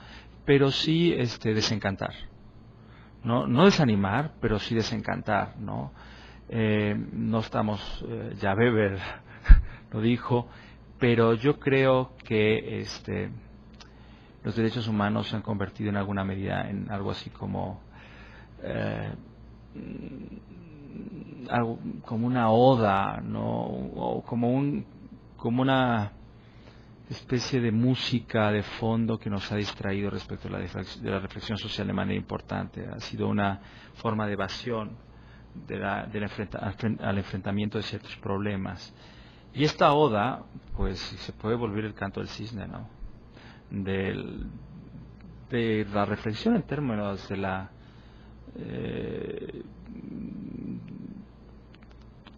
Pero sí desencantar, no desanimar, pero sí desencantar, ¿no? No estamos, ya Weber lo dijo, pero yo creo que los derechos humanos se han convertido en alguna medida en algo así como algo como una oda, ¿no? O como una especie de música de fondo que nos ha distraído respecto a la reflexión social de manera importante. Ha sido una forma de evasión al enfrentamiento de ciertos problemas. Y esta oda, pues se puede volver el canto del cisne, ¿no? De la reflexión en términos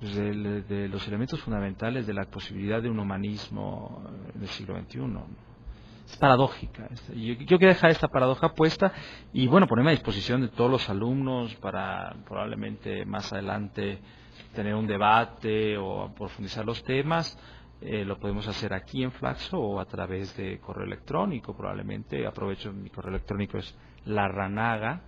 de los elementos fundamentales de la posibilidad de un humanismo del siglo XXI. Es paradójica. Yo quiero dejar esta paradoja puesta y, bueno, ponerme a disposición de todos los alumnos para probablemente más adelante tener un debate o profundizar los temas. Lo podemos hacer aquí en Flaxo o a través de correo electrónico. Probablemente aprovecho, mi correo electrónico es larranaga,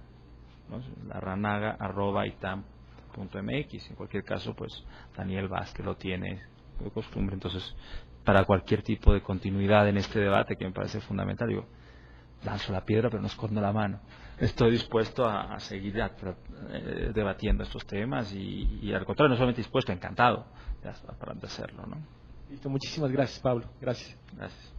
¿no? larranaga@itam.mx. En cualquier caso, pues Daniel Vázquez lo tiene de costumbre. Entonces, para cualquier tipo de continuidad en este debate que me parece fundamental, yo lanzo la piedra pero no escondo la mano. Estoy dispuesto a seguir debatiendo estos temas y al contrario, no solamente dispuesto, encantado para hacerlo, ¿no? Listo, muchísimas gracias, Pablo. Gracias. Gracias.